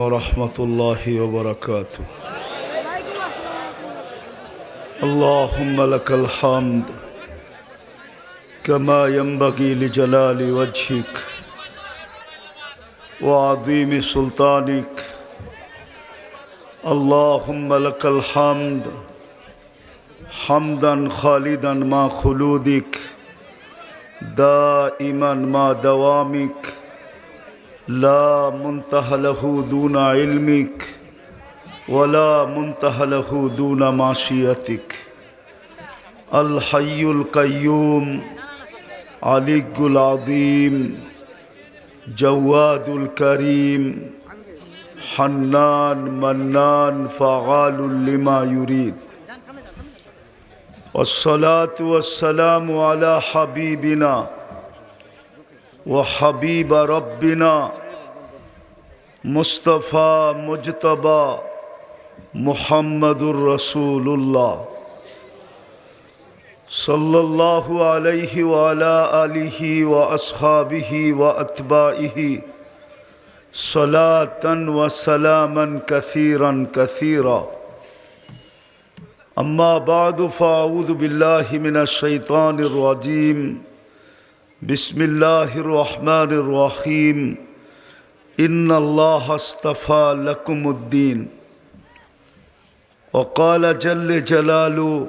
ورحمة الله وبركاته. اللهم لك الحمد كما ينبغي لجلال وجهك وعظيم سلطانك. اللهم لك الحمد حمدا خالدا مع خلودك دائما مع دوامك لا منتهى له دون علمك ولا منتهى له دون معصيتك. الحي القيوم علي العظيم جواد الكريم حنان منان فعال لما يريد. والصلاة والسلام على حبيبنا وحبيب ربنا مصطفى مجتبى محمد رسول الله صلى الله عليه وعلى آله وأصحابه وأتباعه صلاة وسلاما كثيرا كثيرا. أما بعد فأعوذ بالله من الشيطان الرجيم. بسم الله الرحمن الرحيم. إن الله اصطفى لكم الدين. وقال جل جلاله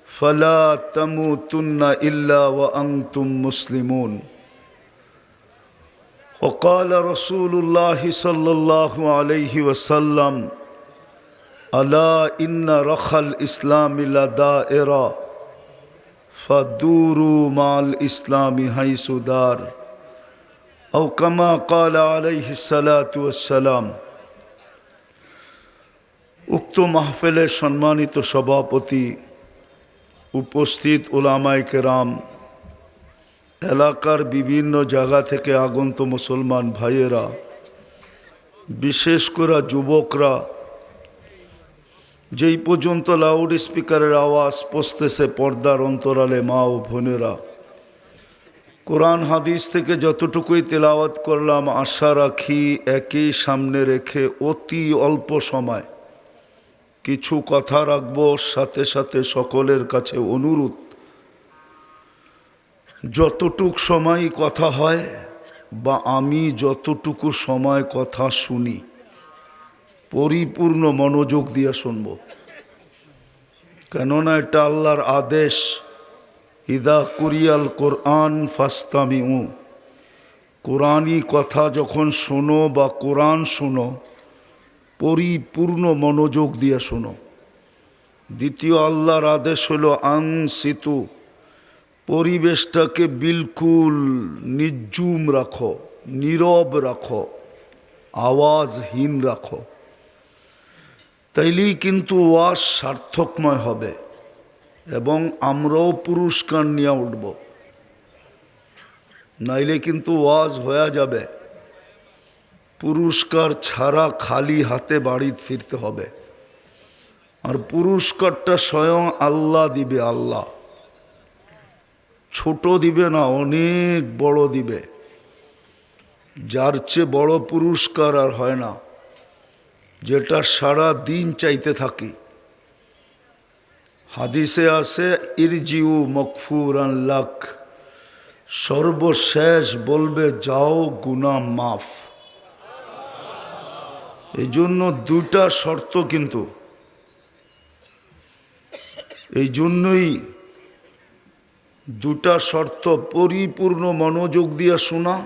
فلا تموتن إلا وأنتم مسلمون. وقال رسول الله صلى الله عليه وسلم ألا إن رخى الإسلام لدائرة فدوروا مع الإسلام حيث دار أو كما قال عليه الصلاة والسلام. উক্ত মাহফিলের সম্মানিত সভাপতি, উপস্থিত উলামায়ে কেরাম, এলাকার বিভিন্ন জায়গা থেকে আগত মুসলমান ভাইয়েরা, বিশেষ করে যুবকরা, যেই পর্যন্ত লাউড স্পিকারের আওয়াজ পৌঁছতেছে পর্দার অন্তরালে মা ও বোনেরা, কোরআন হাদিস থেকে যতটুকুই তেলাওয়াত করলাম আশা রাখি একই সামনে রেখে অতি অল্প সময় কিছু কথা রাখবো। সাথে সাথে সকলের কাছে অনুরোধ, যতটুক সময় কথা হয় বা আমি যতটুকু সময় কথা শুনি পরিপূর্ণ মনোযোগ দিয়ে শুনব, কেননা এটা আল্লাহর আদেশ। ইদা কুরিয়াল কোরআন ফাস্তামিউ, কোরআনি কথা যখন শোনো বা কোরআন শোনো পরিপূর্ণ মনোযোগ দিয়ে শোনো। দ্বিতীয় আল্লাহর আদেশ হলো আনসিতু, পরিবেশটাকে বিলকুল নির্জুম রাখো, নীরব রাখো, আওয়াজহীন রাখো, তাইলেই কিন্তু ওয়াজ সার্থকময় হবে এবং আমরাও পুরস্কার নিয়ে উঠব। নাইলে কিন্তু ওয়াজ হয়ে যাবে, পুরস্কার ছাড়া খালি হাতে বাড়ি ফিরতে হবে। আর পুরস্কারটা স্বয়ং আল্লাহ দিবে। আল্লাহ ছোট দিবে না, অনেক বড় দিবে। যার চেয়ে বড় পুরস্কার আর হয় না, যেটা সারা দিন চাইতে থাকি। হাদিসে আছে ইরজিউ মগফুরান লাক, সর্বশেষ বলবে যাও গুনাহ মাফ। এই জন্য দুটা শর্ত, কিন্তু এই জন্যই দুটা শর্ত, পরিপূর্ণ মনোযোগ দিয়ে শোনা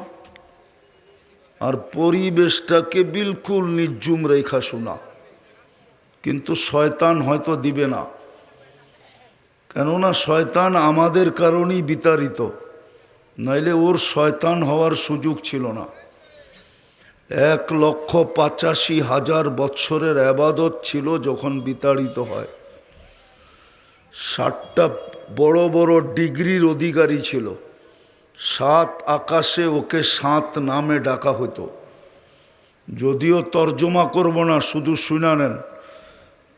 আর পরিবেশটাকে বিলকুল নির্জুম রেখা শোনা। কিন্তু শয়তান হয়তো দিবে না, কেননা শয়তান আমাদের কারণেই বিতাড়িত, নাইলে ওর শয়তান হওয়ার সুযোগ ছিল না। 1,85,000 বৎসরের ইবাদত ছিল যখন বিতাড়িত হয়। 60টা বড় বড় ডিগ্রির অধিকারী ছিল। 7 আকাশে ওকে 7 নামে ডাকা হতো। যদিও তর্জমা করব না, শুধু শুনে নেন।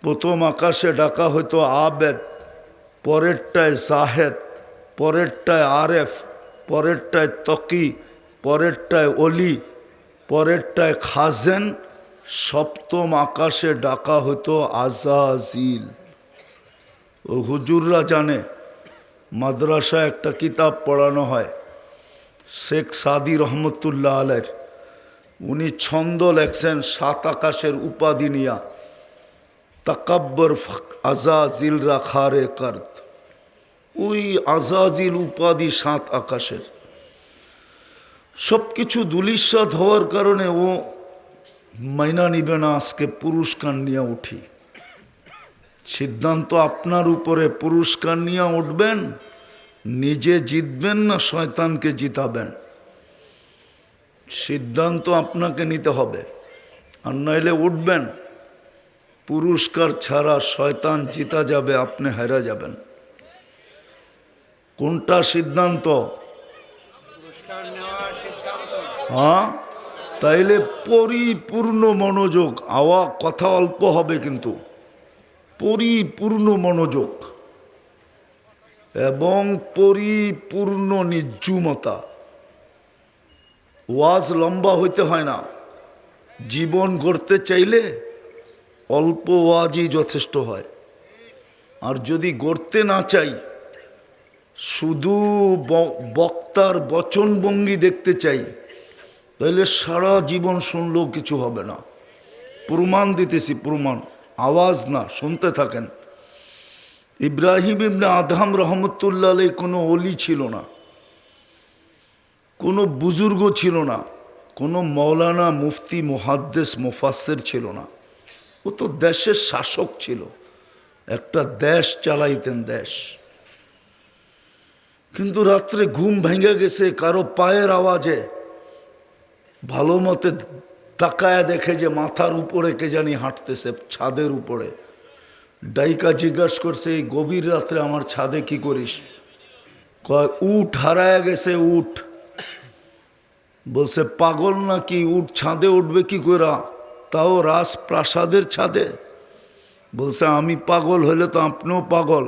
প্রথম আকাশে ডাকা হতো আবেদ, পরেরটায় জাহেদ, পরেরটায় আরেফ, পরেরটায় তকি, পরেরটায় অলি, পরেরটায় খাজেন, সপ্তম আকাশে ডাকা হতো আজাজিল। ও হুজুররা জানে, মাদ্রাসায় একটা কিতাব পড়ানো হয় শেখ সাদি রহমতুল্লাহ আলের, উনি ছন্দ লেখছেন 7 আকাশের উপাধি নিয়া, তাকাব্বর আজাজিল রাখারে কার্দ। ওই আজাজিল উপাধি 7 আকাশের। সব কিছু দুলিশাত হওয়ার কারণে ও মাইনা নিবে না। আজকে পুরস্কার নিয়ে উঠি, সিদ্ধান্ত আপনার উপরে। পুরস্কার নিয়ে উঠবেন, নিজে জিতবেন না শয়তানকে জিতাবেন, সিদ্ধান্ত আপনাকে নিতে হবে। আর নইলে উঠবেন, পুরস্কার ছাড়া শয়তান জিতা যাবে, আপনি হেরে যাবেন। কোনটা সিদ্ধান্ত? হ্যাঁ, তাইলে পরিপূর্ণ মনোযোগ। কথা অল্প হবে, কিন্তু পরিপূর্ণ মনোযোগ এবং পরিপূর্ণ নির্জুমতা। ওয়াজ লম্বা হইতে হয় না। জীবন গড়তে চাইলে অল্প ওয়াজই যথেষ্ট হয়। আর যদি গড়তে না চাই, শুধু বক্তার বচনভঙ্গি দেখতে চাই, তাহলে সারা জীবন শুনলেও কিছু হবে না। প্রমাণ দিতেছি, প্রমাণ, আওয়াজ না, শুনতে থাকেন। ইব্রাহিম ইবনে আদহাম রহমতুল্লাহ আলাইহি কোনো অলি ছিল না, কোনো বুজুর্গ ছিল না, কোনো মৌলানা মুফতি মুহাদ্দিস মুফাসসির ছিল না। ও তো দেশের শাসক ছিল, একটা দেশ চালাইতেন, দেশ। কিন্তু রাত্রে ঘুম ভেঙে গেছে কারো পায়ের আওয়াজে। ভালো মতে তাকায়া দেখে যে মাথার উপরে কে জানি হাঁটতেছে, ছাদের উপরে। ডাইকা জিজ্ঞাসা করছে, এই গভীর রাত্রে আমার ছাদে কি করিস? কয়, উট হারায়া গেছে, উট। বলছে, পাগল নাকি? উট ছাদে উঠবে কি কইরা, তাও রাজপ্রাসাদের ছাদে? বলছে, আমি পাগল হলে তো আপনিও পাগল।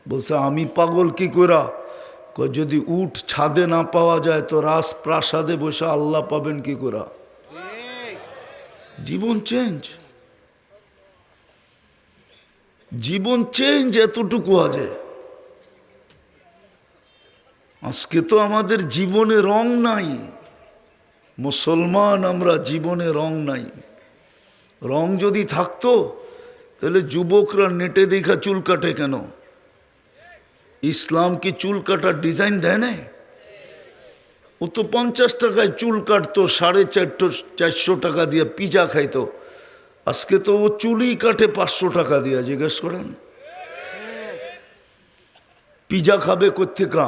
বলছে, আমি পাগল কি কইরা? যদি উট ছাদে না পাওয়া যায় তো রাজপ্রাসাদে বসে আল্লাহ পাবেন কি কইরা? জীবন চেঞ্জ, জীবন চেঞ্জ, এতটুকু আছে। আজকে তো আমাদের জীবনে রং নাই। মুসলমান আমরা, জীবনে রং নাই। রং যদি থাকতো তাহলে যুবকরা নেটে দেখা চুল কাটে কেন? ইসলাম কি চুল কাটার ডিজাইন দেয় না? ও তো 50 টাকায় চুল কাটতো, 450 টাকা দিয়ে পিজা খাইতো। আজকে তো ও চুলই কাটে 500 টাকা দিয়ে। জিজ্ঞেস করেন, পিজা খাবে কোত্থেকা?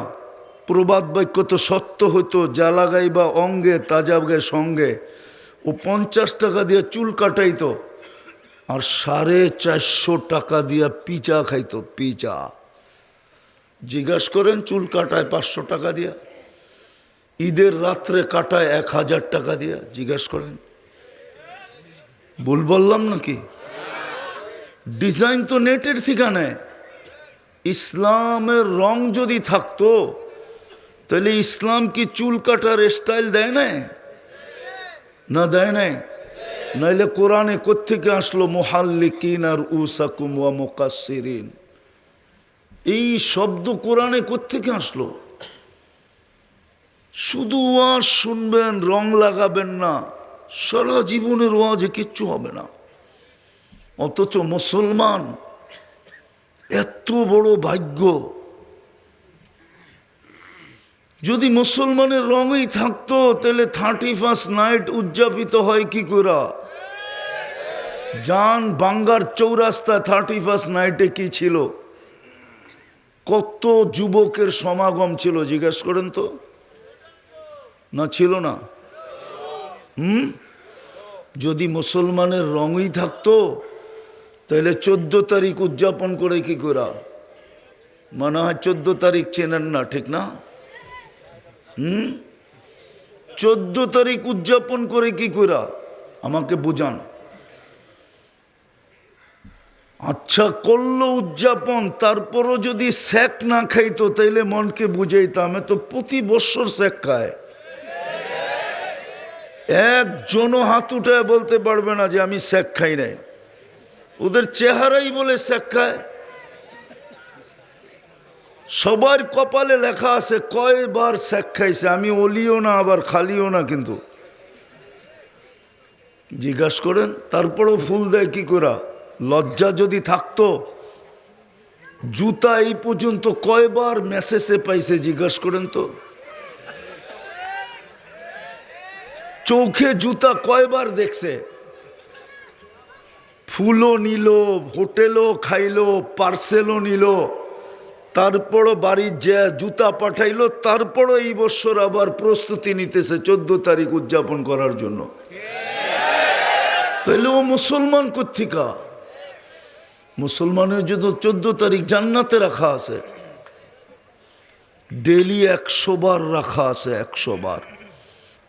প্রবাদ বাক্য তো সত্য হতো, যা লাগাইবা অঙ্গে তাজা গে সঙ্গে। ও 50 টাকা দিয়ে চুল কাটাইতো আর 450 টাকা দিয়ে পিজা খাইতো, পিজা। জিজ্ঞেস করেন, চুল কাটায় 500 টাকা দিয়া, ঈদের রাত্রে কাটায় 1000 টাকা দিয়া। জিজ্ঞেস করেন, ভুল বললাম নাকি? ডিজাইন তো নেটের থেকে নেয়। ইসলামের রং যদি থাকতো তাহলে ইসলাম কি চুল কাটার স্টাইল দেয় না? না, দেয় নাই। নাইলে কোরআনে কোত্থেকে আসলো মুহাল্লিকিন আর উসাকুম ওয়া মুকাসসিরিন? এই শব্দ কোরআনে কোত্থেকে আসলো? শুধু ওয়াজ শুনবেন, রং লাগাবেন না, সারা জীবনের ওয়াজে কিচ্ছু হবে না। অথচ মুসলমান, এত বড় ভাগ্য। যদি মুসলমানের রঙই থাকতো তাহলে 31st নাইট উদযাপিত হয় কি করে? জান বাঙ্গার চৌরাস্তা 31st নাইটে কি ছিল? কত যুবকের সমাগম ছিল, জিজ্ঞেস করেন তো। না, ছিল না? যদি মুসলমানের রঙই থাকতো তাহলে 14 তারিখ উদযাপন করে কি করে? মনে হয় 14 তারিখ চেনেন না, ঠিক না? 14 তারিখ উদযাপন করে কি করে আমাকে বুঝান। আচ্ছা, করলো উদযাপন, তারপরও যদি স্যাক না খাইতো তাইলে মনকে বুঝাইতাম। তো প্রতি বছর স্যাক খায়। একজনও হাত উঠায় বলতে পারবে না যে আমি শেখ খাই নাই। ওদের চেহারাই বলে শেখ খায়। সবার কপালে লেখা আছে কয়বার শেখ খাইছে। আমি অলিও না আবার খালিও না, কিন্তু জিজ্ঞাসা করেন তারপরও ফুল দেয় কি করে? লজ্জা যদি থাকতো, জুতা এই পর্যন্ত কয়বার মেসেজে পাইছে জিজ্ঞাসা করেন তো। চোখে জুতা কয়বার দেখছে? ফুলও নিল, হোটেলও খাইলো, পার্সেলও নিল, তারপরও বাড়ির যে জুতা পাঠাইলো, তারপরও এই বছর আবার প্রস্তুতি নিতেছে 14 তারিখ উদযাপন করার জন্য। তাইলে ও মুসলমান কোত্থেকা? মুসলমানের জন্য 14 তারিখ জান্নাতে রাখা আছে, ডেলি 100 বার রাখা আছে, 100 বার।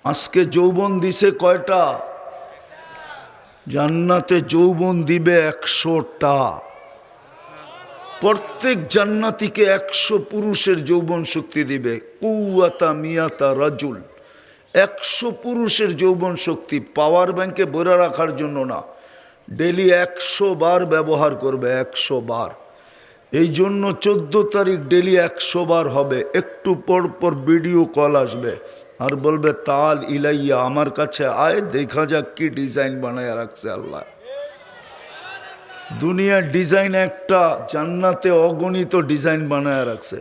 আজকে যৌবন দিছে কয়টা? জান্নাতে যৌবন দিবে 100টা। প্রত্যেক জান্নাতীকে 100 পুরুষের যৌবন শক্তি দিবে। কুওয়াতা মিয়াতা রাজুল, 100 পুরুষের যৌবন শক্তি। পাওয়ার ব্যাংকে ভরে রাখার জন্য না, ডেলি 100 বার ব্যবহার করবে, 100 বার। এই জন্য 14 তারিখ ডেলি 100 বার হবে। একটু পর পর ভিডিও কল আসবে আর বলবে তাল ইলাইয়া, আমার কাছে আয়, দেখা যাক কি ডিজাইন বানায় রাখছে আল্লাহ। দুনিয়ার ডিজাইন একটা, জান্নাতে অগণিত ডিজাইন বানায় রাখছে।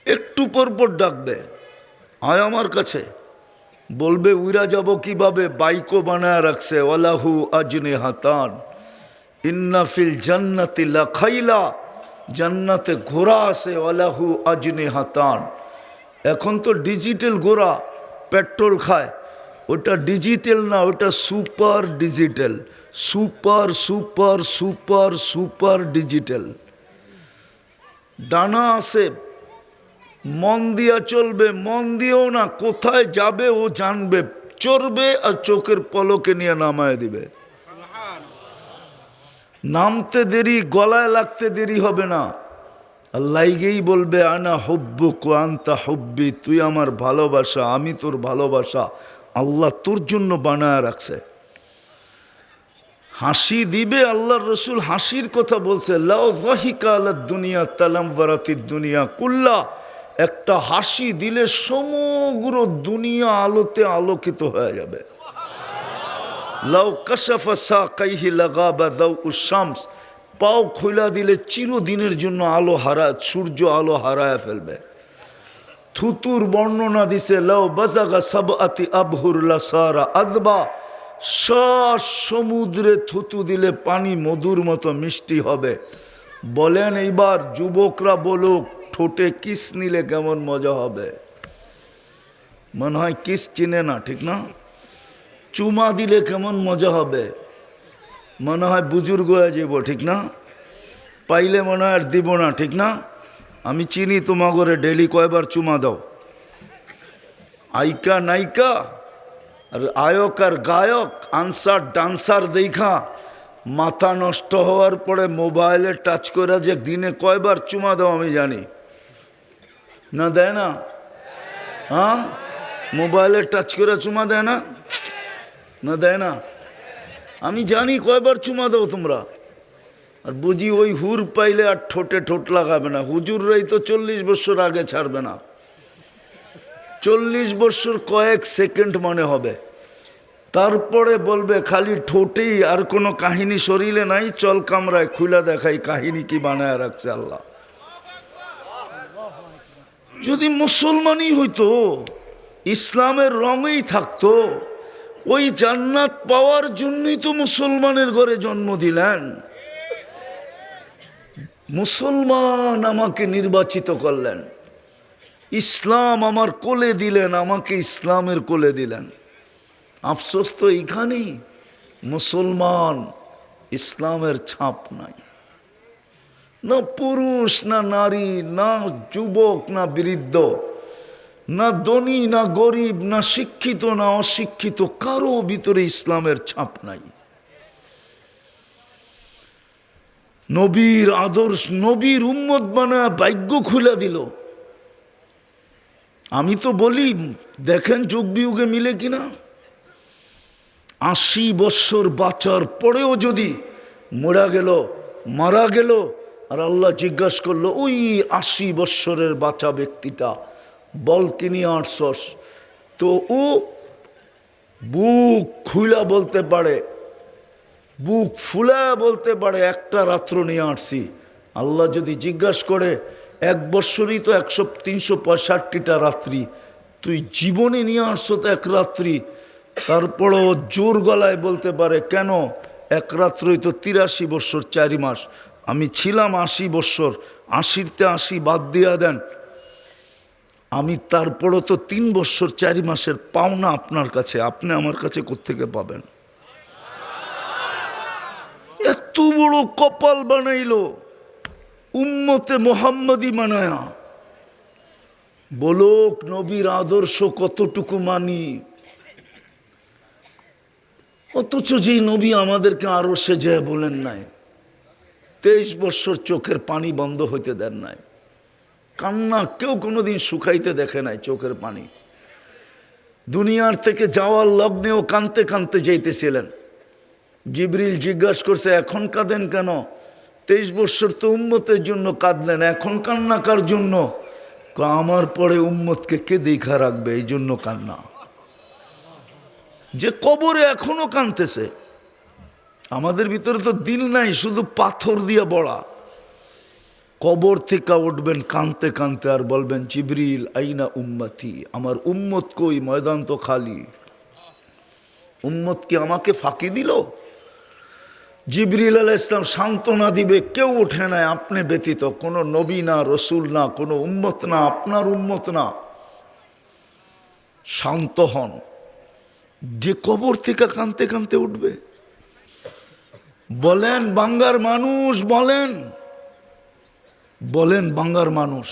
একটু পর পর ডাকবে, আয় আমার কাছে। বলবে উইরা যাব কিভাবে? বাইকও বানায় রাখছে, ওয়ালাহু আজনে হাতান ইন্না ফিল জান্নাতি লাখাইলা, জান্নাতে ঘোড়া আছে, ওয়ালাহু আজনে হাতান। এখন তো ডিজিটাল ঘোড়া, পেট্রোল খায়। ওটা ডিজিটাল না, ওটা super digital, super super super super digital. ডানা আছে, মন দিয়া চলবে, মন দিয়েও না, কোথায় যাবে ও জানবে, চড়বে আর চোখের পলকে নিয়ে নামায় দিবে। নামতে দেরি, গলায় লাগতে দেরি হবে না। আল্লাহকেই বলবে আনা হুব্বুক ওয়া আনতা হুব্বি, তুই আমার ভালোবাসা, আমি তোর ভালোবাসা। আল্লাহ তোর জন্য বানায় রাখছে। হাসি দিবে, আল্লাহর রসুল হাসির কথা বলছে, লাউ যাহিকা আলাদ দুনিয়া তালামওয়ারাতিদ দুনিয়া কুল্লা, একটা হাসি দিলে সমগ্র দুনিয়া আলোতে আলোকিত হয়ে যাবে। লাউ কাশাফা সাকাইহি লাগাবা দাউউশ শামস, পাও খোলা দিলে চিরদিনের জন্য আলো হারায়, সূর্য আলো হারায় ফেলবে। থুতুর বর্ণনা দিছে, লাউ বাজাগা সাবআতি আবহুর লাসারা আদবা, সমুদ্রে থুতু দিলে পানি মধুর মতো মিষ্টি হবে। বলেন এইবার যুবকরা বলুক, ঠোঁটে কিস নিলে কেমন মজা হবে? মনে হয় কিস চিনে না, ঠিক না? চুমা দিলে কেমন মজা হবে? মনে হয় বুজুর্গ হয়ে যাব, ঠিক না? পাইলে মনে হয় আর দিব না, ঠিক না? আমি চিনি তোমাগরে, ডেলি কয়বার চুমা দাও। আইকা নাইকা আর আয়ক আর গায়ক, আনসার ডান্সার দেখা মাথা নষ্ট হওয়ার পরে মোবাইলে টাচ করে যে দিনে কয়বার চুমা দাও আমি জানি না। দেয় না? হ্যাঁ, মোবাইলে টাচ করে চুমা দেয় না? না দেয় না? আমি জানি কয়বার চুমা দাও তোমরা। আর বুঝি ওই হুর পাইলে আর ঠোঁটে ঠোঁট লাগাবে না। হুজুররাই তো 40 বছর আগে ছাড়বে না। 40 বছর কয়েক সেকেন্ড মনে হবে, তারপরে বলবে খালি ঠোঁটেই, আর কোনো কাহিনী শরীরে নাই, চল কামরায় খুলে দেখাই কাহিনী কি বানায় রাখছে আল্লাহ। যদি মুসলমানই হইতো, ইসলামের রঙেই থাকতো, ওই জান্নাত পাওয়ার জন্যই তো মুসলমানের ঘরে জন্ম দিলেন। মুসলমান আমাকে নির্বাচিত করলেন, ইসলাম আমার কোলে দিলেন, আমাকে ইসলামের কোলে দিলেন। আফসোস তো এইখানেই, মুসলমান ইসলামের ছাপ নাই। না পুরুষ, না নারী, না যুবক, না বৃদ্ধ, না ধনী, না গরিব, না শিক্ষিত, না অশিক্ষিত, কারো ভিতরে ইসলামের ছাপ নাই। নবীর আদর্শ, নবীর উম্মত বানায় ভাগ্য খুলে দিল। আমি তো বলি দেখেন যুগ বিয়োগে মিলে কিনা। 80 বৎসর বাঁচার পরেও যদি মারা গেল আর আল্লাহ জিজ্ঞাসা করলো ওই 80 বৎসরের বাঁচা ব্যক্তিটা বল কি নিয়ে আসছস, তো ও বুক খুলা বলতে পারে, বুক ফুলা বলতে পারে একটা রাত্র নিয়ে আসছি। আল্লাহ যদি জিজ্ঞাসা করে 1 বৎসরই তো 365টা রাত্রি, তুই জীবনে নিয়ে আসছো তো 1 রাত্রি, তারপরও জোর গলায় বলতে পারে কেন 1 রাত্রই তো 83 বৎসর 4 মাস, আমি ছিলাম 80 বৎসর, 80তে 80 বাদ দিয়া দেন, আমি তারপরও তো 3 বৎসর 4 মাসের পাওনা আপনার কাছে, আপনি আমার কাছে কোত্থেকে পাবেন? এত বড় কপাল বানাইল উম্মতে মোহাম্মদী বানায়া, বলোক নবীর আদর্শ কতটুকু মানি, অথচ যেই নবী আমাদেরকে আরো সে যে বলেন নাই, 23 বৎসর চোখের পানি বন্ধ হইতে দেন নাই, কান্না কেউ কোনোদিন শুকাইতে দেখে নাই চোখের পানি। দুনিয়ার থেকে যাওয়ার লগ্নেও কানতে কানতে যাইতেছিলেন, জিবরিল জিজ্ঞাসা করছে এখন কাঁদেন কেন? 23 বৎসর তো উম্মতের জন্য কাঁদলেন, এখন কান্না কার জন্য? আমার পরে উম্মতকে কে দেখা রাখবে, এই জন্য কান্না। যে কবরে এখনো কাঁদতেছে, আমাদের ভিতরে তো দিল নাই, শুধু পাথর দিয়ে বড়া। কবর থেকে উঠবেন কাঁদতে কাঁদতে আর বলবেন জিবরিল আইনা উম্মতি, আমার উম্মত কই, ময়দান তো খালি, উম্মত কি আমাকে ফাঁকি দিল? জিবরিল আলাইহিস সালাম সান্ত্বনা দিবে, কেউ ওঠে নাই আপনি ব্যতীত, কোনো নবী না, রসুল না, কোনো উম্মত না, আপনার উম্মত না, শান্ত হন। যে কবর থেকে কাঁদতে কাঁদতে উঠবে, বলেন বাঙ্গার মানুষ, বলেন বাঙ্গার মানুষ,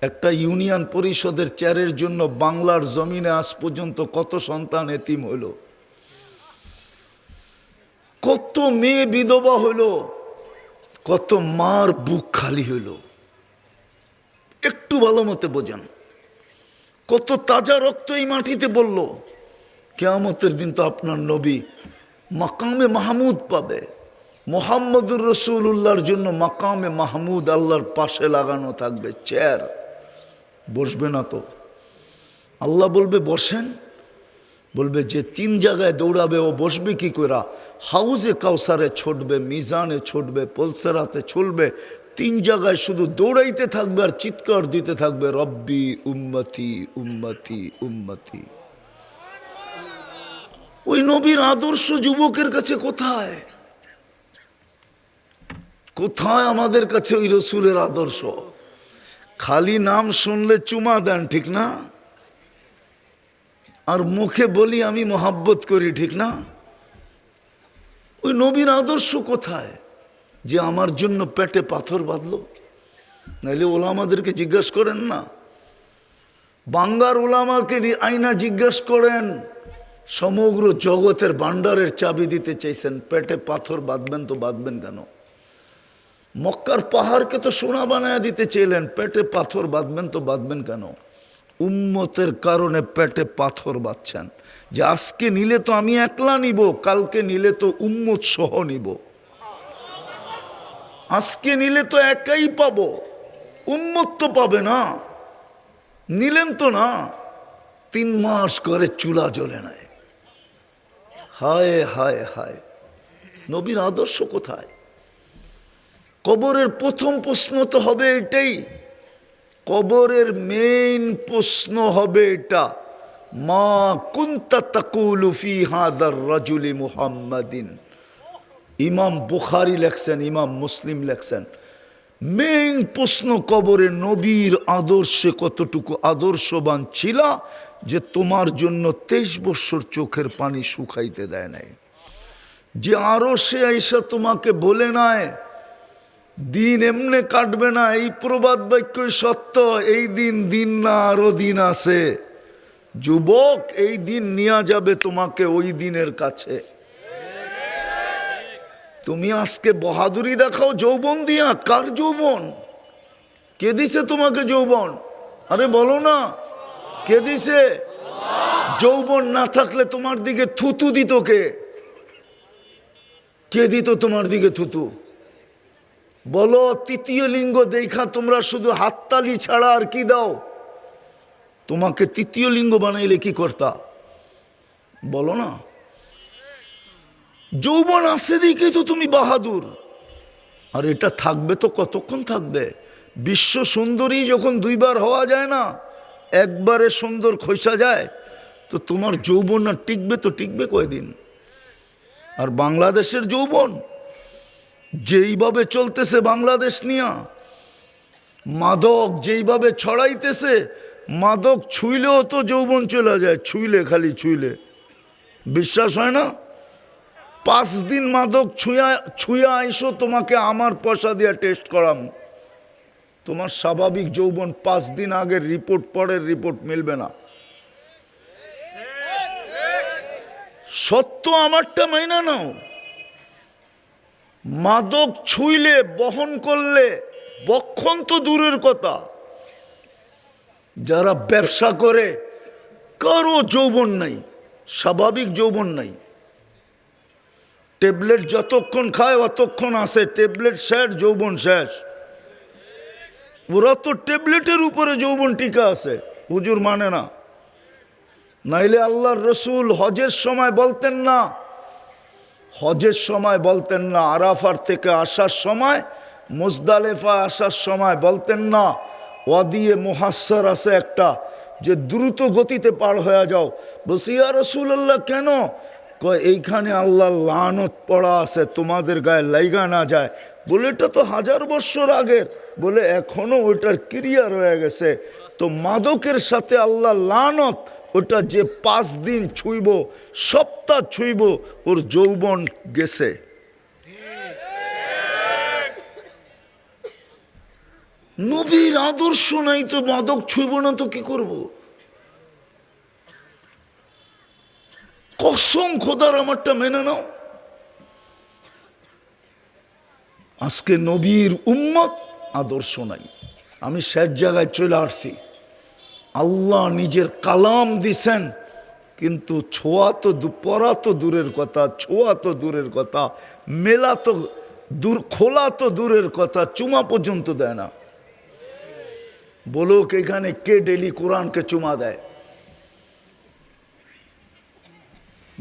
একটা ইউনিয়ন পরিষদের চেয়ারের জন্য বাংলার জমিনে আজ পর্যন্ত কত সন্তান এতিম হইল, কত মেয়ে বিধবা হইল, কত মার বুক খালি হইল, একটু ভালো মতে বোঝেন। কত তাজা রক্ত এই মাটিতে বলল, কিয়ামতের দিন তো আপনার নবী মাকামে মাহমুদ পাবে, মুহাম্মদুর রাসূলুল্লাহর জন্য মাকামে মাহমুদ আল্লাহর পাশে লাগানো থাকবে চেয়ার, বসবে না তো। আল্লাহ বলবে বসেন, বলবে যে 3 জায়গায় দৌড়াবে ও বসবে কি করে? হাউজে কাউসারে ছুটবে, মিজানে ছুটবে, পলসেরাতে ছুটবে, 3 জায়গায় শুধু দৌড়াইতে থাকবে আর চিৎকার দিতে থাকবে রব্বি উম্মতি উম্মতি উম্মতি। ওই নবীর আদর্শ যুবকের কাছে কোথায়? কোথায় আমাদের কাছে ওই রসুলের আদর্শ? খালি নাম শুনলে চুমা দেন, ঠিক না? আর মুখে বলি আমি মোহাব্বত করি, ঠিক না? ওই নবীর আদর্শ কোথায় যে আমার জন্য পেটে পাথর বাঁধলো? নাইলে ওলামাদেরকে জিজ্ঞেস করেন না, বাঙ্গার ওলামাকে আইনা জিজ্ঞেস করেন, সমগ্র জগতের ভান্ডারের চাবি দিতে চাইছেন, পেটে পাথর বাঁধবেন তো বাঁধবেন কেন? মক্কার পাহাড়কে তো সোনা বানায় দিতে চাইলেন, পেটে পাথর বাঁধবেন তো বাঁধবেন কেন? উম্মতের কারণে পেটে পাথর বাঁধছেন, যে আজকে নিলে তো আমি একলা নিব, কালকে নিলে তো উম্মত সহ নিব। আজকে নিলে তো একাই পাবো, উম্মত তো পাবে না। নিলেন তো না, 3 মাস করে চুলা জ্বলে নাই। হায় হায় হায়, নবীর আদর্শ কোথায়? কবরের প্রথম প্রশ্ন তো হবে এটাই, কবরের মেইন প্রশ্ন হবে এটা, মা কুনতা তাকুলু ফি হাদার রাজুলি মুহাম্মাদিন। ইমাম বুখারী লেখছেন, ইমাম মুসলিম লেখছেন, মেইন প্রশ্ন কবরে নবীর আদর্শে কতটুকু আদর্শবান ছিলা যে তোমার জন্য 23 বৎসর চোখের পানি শুকাইতে দেয় নাই, যে আরো সে আইসা তোমাকে বলে নাই দিন এমনে কাটবে না, এই প্রবাদ বাক্যই সত্য, এই দিন না আরো দিন আছে, যুবক এই দিন নিয়ে যাবে তোমাকে ওই দিনের কাছে। তুমি আজকে বাহাদুরি দেখাও যৌবন দিয়া, কার যৌবন? কে দিছে তোমাকে যৌবন? আরে বলো না, কে দিছে? যৌবন না থাকলে তোমার দিকে থুতু দিত কে? কে দিত তোমার দিকে থুতু? বলো, তৃতীয় লিঙ্গ দেখা তোমরা শুধু হাততালি ছাড়া আর কি দাও? তোমাকে তৃতীয় লিঙ্গ বানাইলে কি করতা? বলো না। যৌবন আসে দিকে তো তুমি বাহাদুর। আর এটা থাকবে তো কতক্ষণ থাকবে? বিশ্ব সুন্দরী যখন দুইবার হওয়া যায় না, একবারে সুন্দর খসা যায়, তো তোমার যৌবন আর টিকবে তো টিকবে কয়দিন? আর বাংলাদেশের যৌবন যেইভাবে চলতেছে, বাংলাদেশ নিয়া মাদক যেইভাবে ছড়াইতেছে, মাদক ছুঁইলেও তো যৌবন চলে যায়। ছুঁইলে, খালি ছুঁইলে। বিশ্বাস হয় না? 5 দিন মাদক ছুঁয়া আইসো, তোমাকে আমার পয়সা দিয়ে টেস্ট করাম, তোমার স্বাভাবিক যৌবন 5 দিন আগের রিপোর্ট পরের রিপোর্ট মিলবে না। সত্য আমারটা মাইনা নাও। মাদক ছুঁইলে, বহন করলে, বক্ষণ তো দূরের কথা, যারা ব্যবসা করে কারো যৌবন নাই, স্বাভাবিক যৌবন নাই। ট্যাবলেট যতক্ষণ খায় অতক্ষণ আসে, ট্যাবলেট শেষ, যৌবন শেষ। ওরা তো ট্যাবলেটের উপরে যৌবন টিকা আছে। হুজুর মানে না। নাইলে আল্লাহর রসুল হজের সময় বলতেন না, হজের সময় বলতেন না, আরাফার থেকে আসার সময়, মুজদালিফা আসার সময় বলতেন না, ওয়াদিয়ে মুহাসসার আছে একটা, যে দ্রুত গতিতে পার হয়ে যাও। বলছি, ইয়া রাসূলুল্লাহ কেন? কয়, এইখানে আল্লাহর লানত পড়া আছে, তোমাদের গায়ে লাইগা না যায়। বলে, এটা তো 1000 বছর আগের। বলে, এখনো ওইটার ক্রিয়া রয়ে গেছে। তো মাদকের সাথে আল্লাহ লানত, ওটা যে 5 দিন ছুঁইব, সপ্তাহ ছুঁইব, ওর যৌবন গেছে। নবীর আদর্শ নাই তো মাদক ছুঁইব না তো কি করব? কসম খোদার, আমারটা মেনে নাও। আজকে নবীর উম্মত আদর্শ নাই। আমি শেষ জায়গায় চলে আসছি। আল্লাহ নিজের কালাম দিছেন, কিন্তু ছোঁয়া তো পড়া তো দূরের কথা, ছোঁয়া তো দূরের কথা, মেলা তো দূর, খোলা তো দূরের কথা, চুমা পর্যন্ত দেয় না। বলুক এখানে কে ডেলি কোরআনকে চুমা দেয়?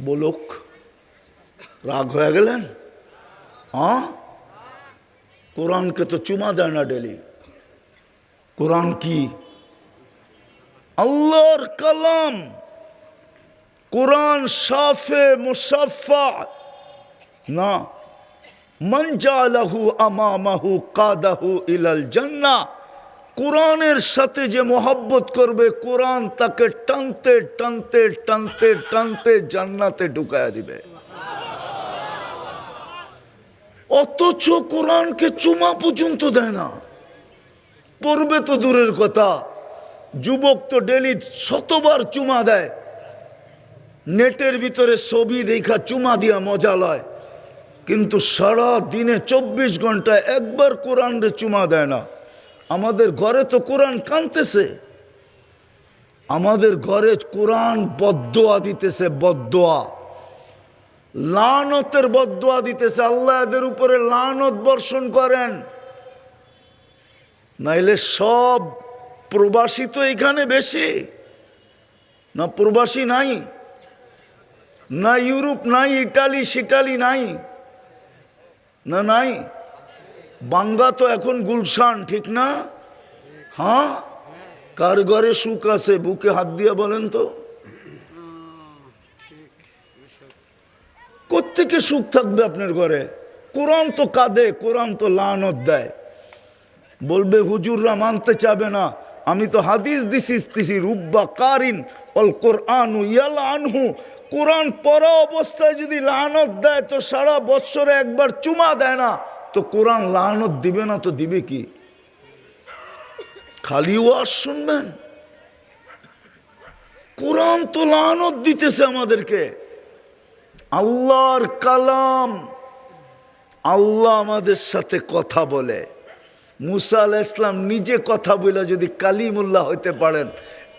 বলুক। রাগ হয়ে গেলেন? হ্যাঁ, কোরআনকে তো চুমা দেয় না ডেলি। কোরআন কি? আল্লাহর কালাম। কোরআন শাফে মুসাফা না, মান জালাহু আমামাহু কাদাহু ইলাল জান্নাহ। কোরআনের সাথে যে মোহাব্বত করবে, কোরআন তাকে টানতে টানতে টানতে টানতে জান্নাতে ঢুকায়া দিবে। অথচ কোরআনকে চুমা পর্যন্ত দেয় না। পড়বে তো দূরের কথা, যুবক তো ডেলি শতবার চুমা দেয়। নেটের ভিতরে ছবি দেখা চুমা দিয়া মজা লয়, কিন্তু সারা দিনে 24 ঘন্টায় একবার কোরআনরে চুমা দেয় না। আমাদের ঘরে তো কোরআন কানতেছে, আমাদের ঘরে কোরআন বদদোয়া দিতেছে, বদদোয়া, লানতের বদদোয়া দিতেছে। আল্লাহ এদের উপরে লানত বর্ষণ করেন। নাইলে সব প্রবাসী তো এখানে বেশি না, প্রবাসী নাই না, ইউরোপ নাই, ইটালি সিটালি নাই না, নাই। বাংলা তো এখন গুলশান, ঠিক না? হ্যাঁ, কার ঘরে সুখ আছে? বুকে হাত দিয়ে বলেন তো, কোত্থেকে সুখ থাকবে আপনার ঘরে? কোরআন তো কাঁদে, কোরআন তো লানত দেয়। বলবে হুজুররা মানতে চাবে না। আমি তো হাদিস দিছি, রুব্বা কারিন অল কোরআনু ইয়ালআনহু। কোরআন পড়া অবস্থায় যদি লানত দেয়, তো সারা বৎসরে একবার চুমা দেয় না, তো কোরআন লানত দিবে না তো দিবে কি? খালি ওয়াজ শুনবেন? কোরআন তো লানত দিতেছে আমাদেরকে। আল্লাহর কালাম, আল্লাহ আমাদের সাথে কথা বলে। মুসা আলাইহিস সালাম নিজে কথা বলে যদি কালিমুল্লাহ হইতে পারেন,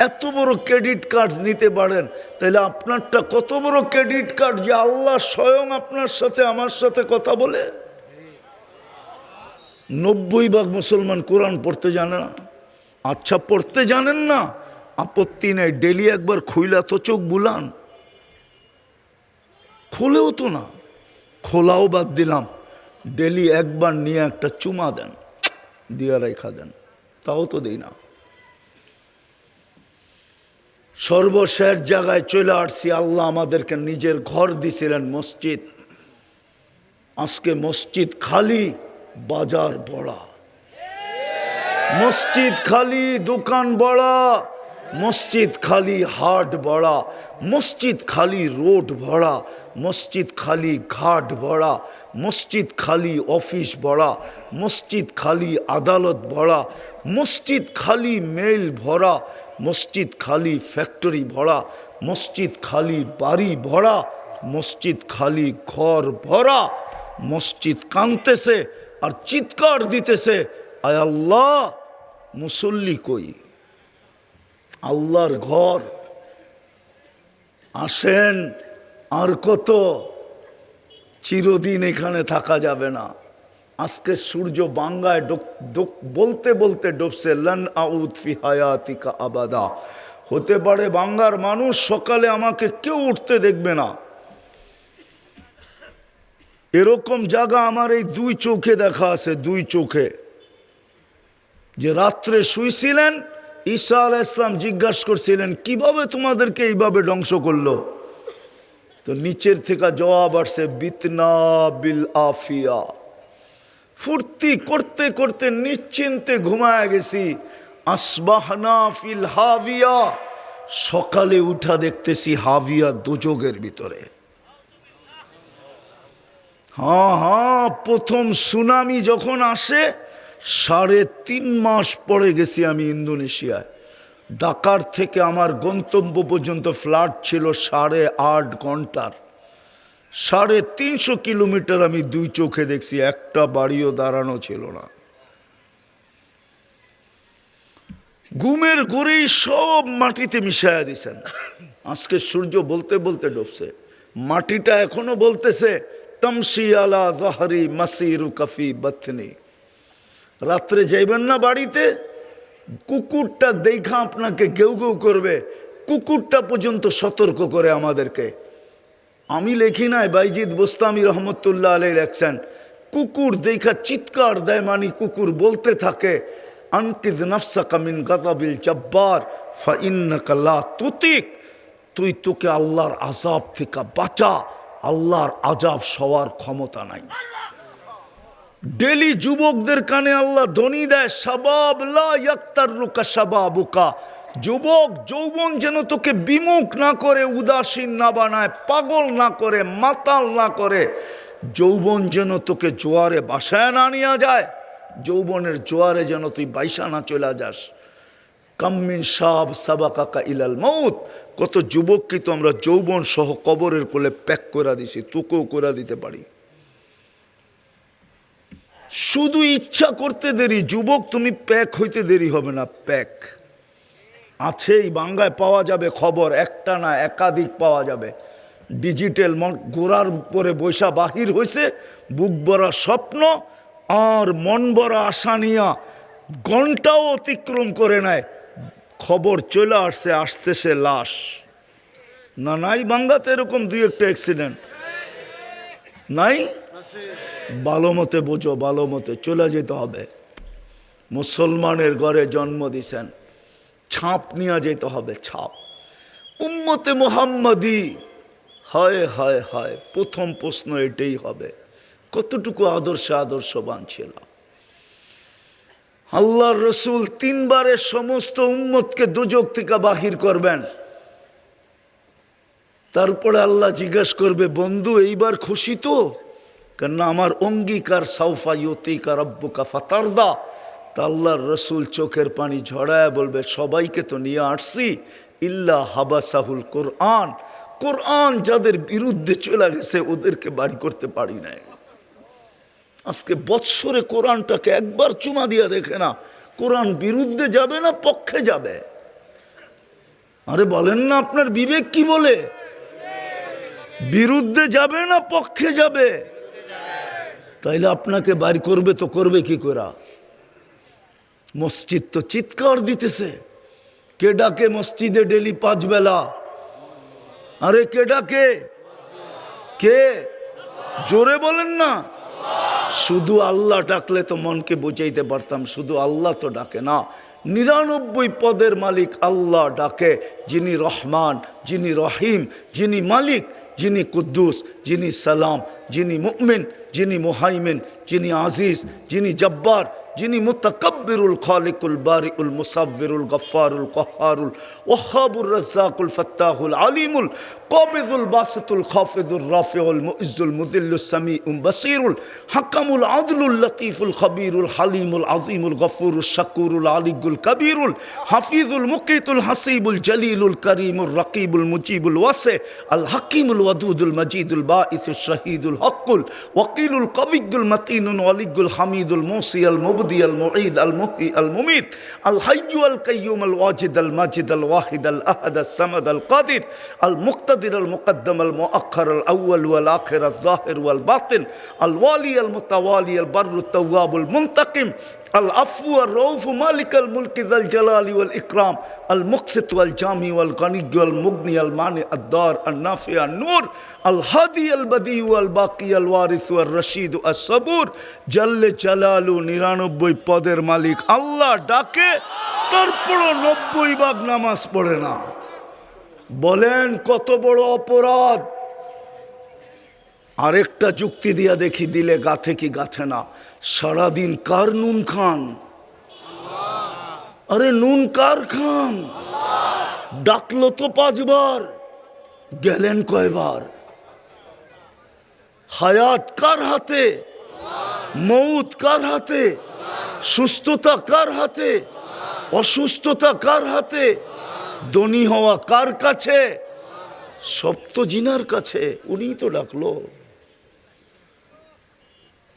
এত বড় ক্রেডিট কার্ড নিতে পারেন, তাহলে আপনারটা কত বড় ক্রেডিট কার্ড যে আল্লাহ স্বয়ং আপনার সাথে আমার সাথে কথা বলে। 90% মুসলমান কোরআন পড়তে জানে না। আচ্ছা, পড়তে জানেন না, আপত্তি নেই, ডেলি একবার খুইলা তো চোখ বুলান। খোলেও তো না, খোলাও বাদ দিলাম, ডেলি একবার নিয়ে একটা চুমা দেন, দিয়া রেখা দেন, তাও তো দেই না। সর্বশেষ জায়গায় চলে আসছি, আল্লাহ আমাদেরকে নিজের ঘর দিছিলেন মসজিদ। আজকে মসজিদ খালি, বাজার বড়া। মসজিদ খালি, দোকান বড়া। মসজিদ খালি, হাট বড়া। মসজিদ খালি, রোড ভরা। মসজিদ খালি, ঘাট ভরা। মসজিদ খালি, অফিস ভরা। মসজিদ খালি, আদালত ভরা। মসজিদ খালি, মেল ভরা। মসজিদ খালি, ফ্যাক্টরি ভরা। মসজিদ খালি, বাড়ি ভরা। মসজিদ খালি, ঘর ভরা। মসজিদ কাঁদতেছে আর চিৎকার দিতেছে, আয় আল্লাহ, মুসল্লি কই? আল্লাহর ঘর, আসেন, আর কত, চিরদিন এখানে থাকা যাবে না। আজকে সূর্য বাঙ্গায় বলতে বলতে ডুবছে, লান আউদ ফি হায়াতিকা আবাদা। হতে পারে বাঙ্গার মানুষ সকালে আমাকে কেউ উঠতে দেখবে না। এরকম জায়গা আমার এই 2 চোখে দেখা আছে, 2 চোখে। যে রাত্রে শুইছিলেন, ঈসা আলাইহিস সালাম জিজ্ঞাসা করছিলেন, কিভাবে তোমাদেরকে এইভাবে ধ্বংস করলো? তো নিচের থেকে জবাব আসছে, বিতনা বিল আফিয়া। ফুর্তি করতে করতে নিশ্চিন্তে ঘুমায় গেছি। আসবাহনা ফিল হাবিয়া, সকালে উঠা দেখতেছি হাবিয়া, দোজখের ভিতরে। হ্যাঁ, প্রথম সুনামি যখন আসে 3.5 মাস পরে গেছি আমি ইন্দোনেশিয়ায়। ঢাকার থেকে আমার গন্তব্য পর্যন্ত ফ্লাইট ছিল 8.5 ঘন্টার। 350 কিলোমিটার আমি 2 চোখে দেখছি, একটা বাড়িও দাঁড়ানো ছিল না। ঘুমের ঘুরেই সব মাটিতে মিশাইয়া দিছেন। আজকে সূর্য বলতে বলতে ডুবছে, মাটিটা এখনো বলতেছে, তামশি আলা যাহরি মাসিরু কাফি বাতনি। রাত্রে যাইবেন না বাড়িতে, কুকুরটা দেখা আপনাকে গেউ গেউ করবে, কুকুরটা পর্যন্ত সতর্ক করে আমাদেরকে। আমি লেখি নাই, বাইজিদ বোস্তামি রহমতুল্লাহ আলাইহি লেখছেন, কুকুর দেখা চিৎকার দেয়, মানে কুকুর বলতে থাকে, আনকিদ নাফসাকা মিন গাযাবিল জাব্বার ফাইন্নাকা লা তুতিক। তুই তোকে আল্লাহর আযাব থেকে বাঁচা, আল্লাহর আযাব সওয়ার ক্ষমতা নাই। ডেলি যুবকদের কানে আল্লাহ ধ্বনি দেয়, শাবাব লা ইয়াক্তারুকা শাবাবুকা। যুবক, যৌবন যেন তোকে বিমুখ না করে, উদাসীন না বানায়, পাগল না করে, মাতাল না করে। যৌবন যেন তোকে জোয়ারে বাসায় না নিয়ে যায়, যৌবনের জোয়ারে যেন তুই বাইসা না চলে যাস। কাম্মিন শাব সাবাকাকা ইলাল মউত। কত যুবককে তো আমরা যৌবন সহ কবরের কোলে প্যাক করে দিছি, তোকেও করে দিতে পারি। শুধু ইচ্ছা করতে দেরি। যুবক, তুমি প্যাক হইতে দেরি হবে না, প্যাক আছে। এই বাংলায় পাওয়া যাবে খবর, একটা না একাধিক পাওয়া যাবে। ডিজিটাল গোড়ার উপরে বৈশা বাহির হয়েছে, বুক ভরা স্বপ্ন আর মন ভরা আশা নিয়া ঘন্টাও অতিক্রম করে নেয়, খবর চলে আসছে, আসতেছে লাশ। না নাই বাংলাতে এরকম 2-1টা অ্যাক্সিডেন্ট নাই? ভালো মতে বোঝো, ভালো মতে চলে যেতে হবে। মুসলমানের ঘরে জন্ম দিছেন, ছাপ নিয়ে যেতে হবে, ছাপ। উম্মতে মুহাম্মাদি, হায় হায় হায়, প্রথম প্রশ্ন এটাই হবে, কতটুকু আদর্শবান ছিল। আল্লাহর রসুল 3 বারে সমস্ত উম্মতকে দোজখ থেকে বাহির করবেন। তারপরে আল্লাহ জিজ্ঞাসা করবে, বন্ধু এইবার খুশি তো? কেননা আমার অঙ্গীকার, সাউফা ইউতিকা রাব্বুকা ফাতারদা। তা আল্লাহর রসুল চোখের পানি ঝরায় বলবে, সবাইকে তো নিয়ে আসছি, ইল্লা হাবাসাহুল কোরআন। কোরআন যাদের বিরুদ্ধে চলে গেছে ওদেরকে বাড়ি করতে পারি নাই। আজকে বৎসরে কোরআনটাকে একবার চুমা দিয়া দেখে না, কোরআন বিরুদ্ধে যাবে না পক্ষে যাবে। আরে বলেন না, আপনার বিবেক কি বলে? বিরুদ্ধে যাবে না পক্ষে যাবে? তাইলে আপনাকে বাইর করবে তো করবে কি করে? মসজিদ তো চিৎকার দিতেছে। কে ডাকে মসজিদে ডেলি 5 বেলা? আরে কে ডাকে? কে? জোরে বলেন না। শুধু আল্লাহ ডাকলে তো মনকে বুঝাইতে পারতাম, শুধু আল্লাহ তো ডাকে না। 99 পদের মালিক আল্লাহ ডাকে, যিনি রহমান, যিনি রহিম, যিনি মালিক, যিনি কুদ্দুস, যিনি সালাম, যিনি মুমিন, যিনি মুহাইমিন, যিনি আজিজ, যিনি জব্বার, যিনি মুতাকাব্বিরুল খালিকুল বারিউল মুসাব্বিরুল গফফারুল কহ্হারুল ওয়াহ্হাবুর রাজ্জাকুল ফাত্তাহুল আলিমুল কাবিদুল বাসিতুল খাফিদুর রাফিউল মুইজ্জুল মুদিল্লুস সামিউল বাসিরুল হাকামুল আদলুল লতীফুল খবীরুল হালিমুল আযীমুল গফুরুশ শাকুরুল আলিয়ুল কবীরুল হাফিজুল মুকিতুল হাসিবুল জলিলুল করিমুর রকিবুল মুজিবুল ওয়াসি আল হাকিমুল ওয়াদুদুল মজিদুল বাঈসুশ শাহীদুল হকুল ওয়াকিলুল কবিয়্যুল মতিনুল ওয়ালিয়ুল হামিদুল মুসি আল মুবদি আল মুঈদ আল মুহয়ি আল মুমীত আল হাইয়্যু আল কাইয়্যুম আল ওয়াজিদ আল মাজিদ আল ওয়াহিদ আল আহাদ আস সামাদ আল কাদির আল মুক্তাদির আল মুকদ্দম আল মুআখ্খার আল আউয়াল ওয়াল আখির আল যাহির ওয়াল বাতিন আল ওয়ালি আল মুতাওয়ালি আল বাররুত তাওয়াবুল মুনতাকিম আল আফু আর রউফ মালিক আল মুলকি যাল জালালি ওয়াল ইকরাম আল মুকসিত ওয়াল জামি ওয়াল গনিয়্য ওয়াল মুগনি আল মানি আদ দার আন নাফি আন নূর আল হাদি আল বদি ওয়াল বাকি আল ওয়ারিস ওয়াল রশিদ আস সবুর জাল্লে জালালু 99 পদের মালিক আল্লাহ ডাকে, তারপরও 90 ভাগ নামাজ পড়ে না। বলেন কত বড় অপরাধ? আরেকটা যুক্তি দিয়া দেখি, দিলে গাথে কি গাথে না। সারাদিন কার নুন খান? আরে নুন কার খান? ডাকলো তো 5 বার, গেলেন কয়বার? হায়াত কার হাতে? মৌত কার হাতে? সুস্থতা কার হাতে? অসুস্থতা কার হাতে? ধনী হওয়া কার কাছে? সব তো জিনার কাছে। উনিই তো ডাকলো,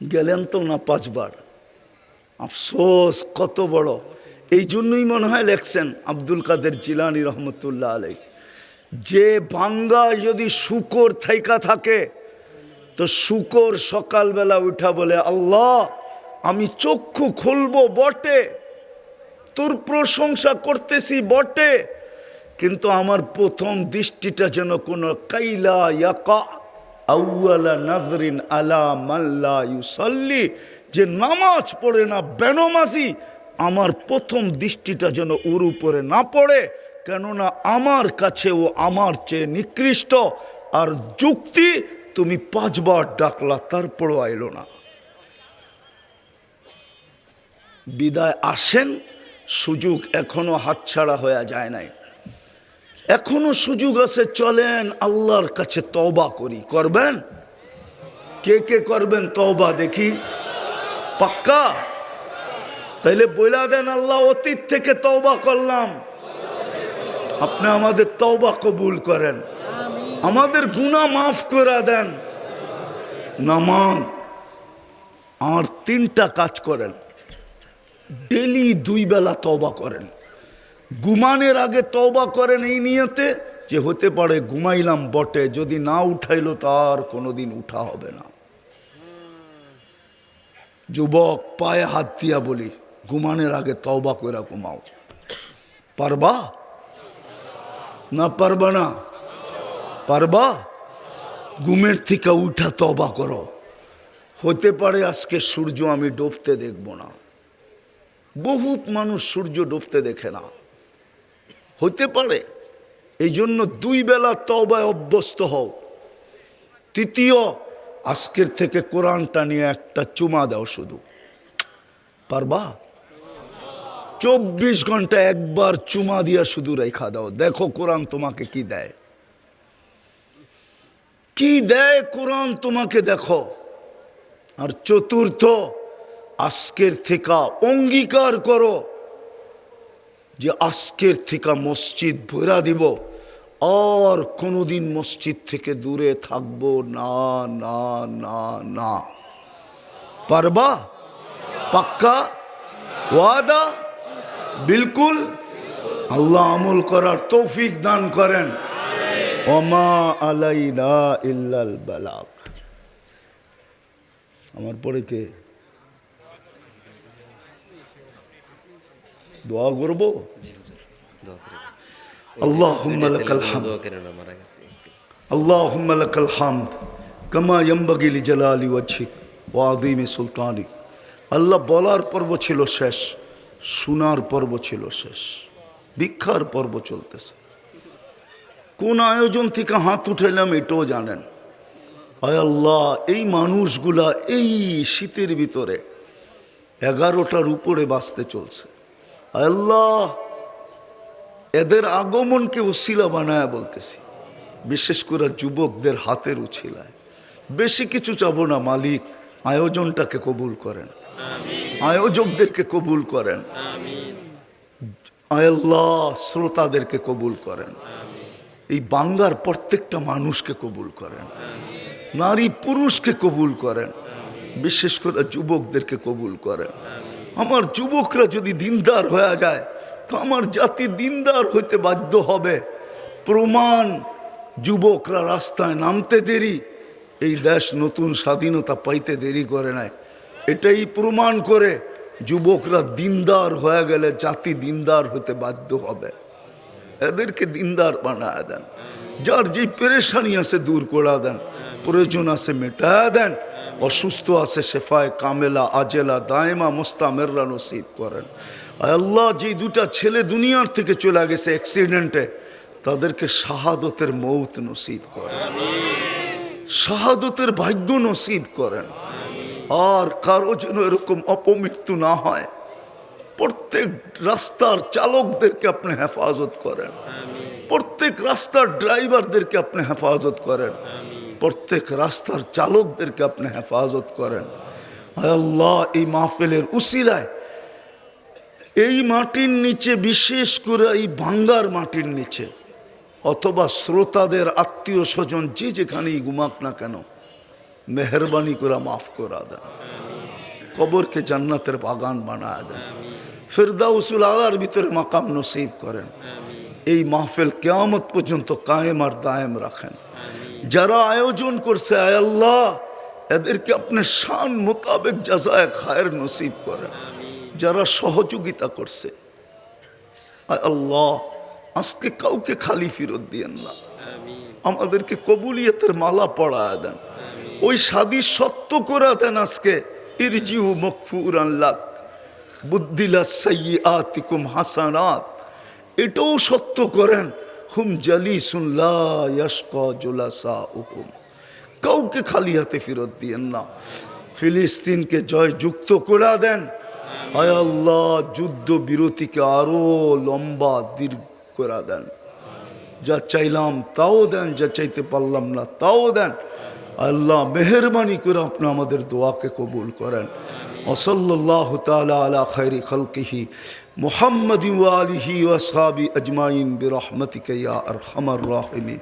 গেলেন তো না 5 বার। আফসোস কত বড়। এই জন্যই মনে হয় লেখছেন আব্দুল কাদের জিলানী রহমতুল্লাহ আলাইহি, যে ভাঙ্গা যদি শুকর থাইকা থাকে তো শুকর সকালবেলা উঠা বলে, আল্লাহ আমি চক্ষু খুলবো বটে, তোর প্রশংসা করতেছি বটে, কিন্তু আমার প্রথম দৃষ্টিটা যেন কোনো কাইলা ইয়াকা আউয়ালা নাজরিন আলা মাল্লা ইউসাল্লি, যে নামাজ পড়ে না, বেনমাজি, আমার প্রথম দৃষ্টিটা যেন ওর উপরে না পড়ে, কেননা আমার কাছে ও আমার চেয়ে নিকৃষ্ট। আর যুক্তি, তুমি 5 বার ডাকলা তারপরও আইলো না। বিদায় আসেন, সুযোগ এখনো হাতছাড়া হয়ে যায় নাই, এখনো সুযোগ আছে। চলেন আল্লাহর কাছে তওবা করি। করবেন? কে কে করবেন তওবা দেখি? পাক্কা? তাইলে বইলা দেন, আল্লাহ অতীত থেকে তওবা করলাম, আপনি আমাদের তওবা কবুল করেন, আমাদের গুনাহ মাফ করে দেন। নামান আর 3টা কাজ করেন। ডেলি 2 বেলা তওবা করেন। ঘুমানোর আগে তওবা করেন এই নিয়তে যে হতে পারে ঘুমাইলাম বটে, যদি না উঠাইলো তার কোনোদিন উঠা হবে না। যুবক পায়ে হাত দিয়া বলি, ঘুমানোর আগে তওবা করে ঘুমাও। পারবা না? পারবা না? পারবা? ঘুমের থেকে উঠা তওবা করো। হতে পারে আজকে সূর্য আমি ডুবতে দেখব না। বহুত মানুষ সূর্য ডুবতে দেখে না, হতে পারে। এই জন্য 2 বেলা তওবায় অভ্যস্ত হও। তৃতীয়, আজকের থেকে কোরআনটা নিয়ে একটা চুমা দাও শুধু। পারবা? 24 ঘন্টা একবার চুমা দিয়া শুধু রেখা দাও, দেখো কোরআন তোমাকে কি দেয়। কি দেয় কোরআন তোমাকে, দেখো। আর চতুর্থ, আজকের থেকে অঙ্গীকার করো যে আজকের থেকে মসজিদ ভরা দিব, আর কোনোদিন মসজিদ থেকে দূরে থাকবো না, না, না, না। পারবা? পাক্কা? ওয়াদা? বিলকুল? আল্লাহ আমল করার তৌফিক দান করেন। ওমা আলাইনা ইল্লাল বালাগ। আমার পরে কে দোয়া করব? আল্লাহুম্মা লাকাল হামদ, আল্লাহুম্মা লাকাল হামদ কামা ইয়ানবাগি লিজালালি ওয়াজহিক ওয়া আযীমি সুলতানিক। আল্লাহ বলার পর্ব ছিল শেষ, শোনার পর্ব ছিল শেষ, ভিক্ষার পর্ব চলতেছে। কোন আয়োজন থেকে হাত উঠাইলাম এটাও জানেন। আয় আল্লাহ, এই মানুষগুলা এই শীতের ভিতরে 11টার উপরে বাঁচতে চলছে। আয় আল্লাহ, এদের আগমনকে উছিলা বানায় বলতেছি, বিশেষ করে যুবকদের হাতের উছিলায়। বেশি কিছু চাবো না মালিক, আয়োজনটাকে কবুল করেন, আয়োজকদেরকে কবুল করেন। আয় আল্লাহ, শ্রোতাদেরকে কবুল করেন। এই বাংলার প্রত্যেকটা মানুষকে কবুল করেন, নারী পুরুষকে কবুল করেন, বিশেষ করে যুবকদেরকে কবুল করেন। আমার যুবকরা যদি দিনদার হয়ে যায় তো আমার জাতি দিনদার হইতে বাধ্য হবে। প্রমাণ, যুবকরা রাস্তায় নামতে দেরি, এই দেশ নতুন স্বাধীনতা পাইতে দেরি করে নাই। এটাই প্রমাণ করে যুবকরা দিনদার হয়ে গেলে জাতি দিনদার হতে বাধ্য হবে। এদেরকে দিনদার বানায় দেন, যার যে পেরেশানি আছে দূর করে দেন, প্রয়োজন আছে মেটায় দেন, অসুস্থ আছে শেফায় কামেলা আজেলা দায়মা মুস্তামেররা নসিব করেন। আল্লাহ, যে দুটা ছেলে দুনিয়ার থেকে চলে গেছে অ্যাক্সিডেন্টে, তাদেরকে শাহাদতের মৌত নসিব করেন, শাহাদতের ভাগ্য নসিব করেন। আর কারো যেন এরকম অপমৃত্যু না হয়। প্রত্যেক রাস্তার চালকদেরকে আপনি হেফাজত করেন, প্রত্যেক রাস্তার ড্রাইভারদেরকে আপনি হেফাজত করেন, প্রত্যেক রাস্তার চালকদেরকে আপনি হেফাজত করেন। আল্লাহ, এই মাহফিলের উসিলায় এই মাটির নিচে, বিশেষ করে এই ভাঙ্গার মাটির নিচে, অথবা শ্রোতাদের আত্মীয় স্বজন যে যেখানেই ঘুমাক না কেন, মেহরবানি করে মাফ করা দেন, কবরকে জান্নাতের বাগান বানায় দেন, ফিরদাউসুল আলার ভিতরে মাকাম নসিব করেন। এই মাহফিল কিয়ামত পর্যন্ত কায়েম আর দায়েম রাখেন। যারা আয়োজন করছে, আয় আল্লাহ, এদেরকে আপনি শান মোতাবেক জাযায়ে খায়ের নসিব করেন। যারা সহযোগিতা করছে, আয় আল্লাহ, আজকে কাউকে খালি ফেরত দিয়েন না, আমাদেরকে কবুলিয়তের মালা পড়ায় দেন, ওই শাদী সত্য করে দেন। আজকে ইরজিউ মগফুরান লাক বুদ্দিলা সাইয়্যাতিকুম হাসানাত, এটাও সত্য করেন। হুম জালিসুন লা ইয়াশকা জুলাসাউহুম, কাউকে খালি হাতে ফেরত দিয়েন না। ফিলিস্তিনকে জয়যুক্ত করে দেন। আয় আল্লাহ, যুদ্ধ বিরতিকে আরো লম্বা দীর্ঘ করে দেন। যা চাইলাম তাও দেন, যা চাইতে পারলাম না তাও দেন। আল্লাহ, মেহরবানি করে আপনি আমাদের দোয়াকে কবুল করেন। ওয়াসাল্লাল্লাহু তাআলা আলা খায়রি খালকিহি মুহাম্মাদিন ওয়া আলিহি ওয়া আসহাবি আজমাইন বিরহমাতিকা ইয়া আরহামার রাহিমিন।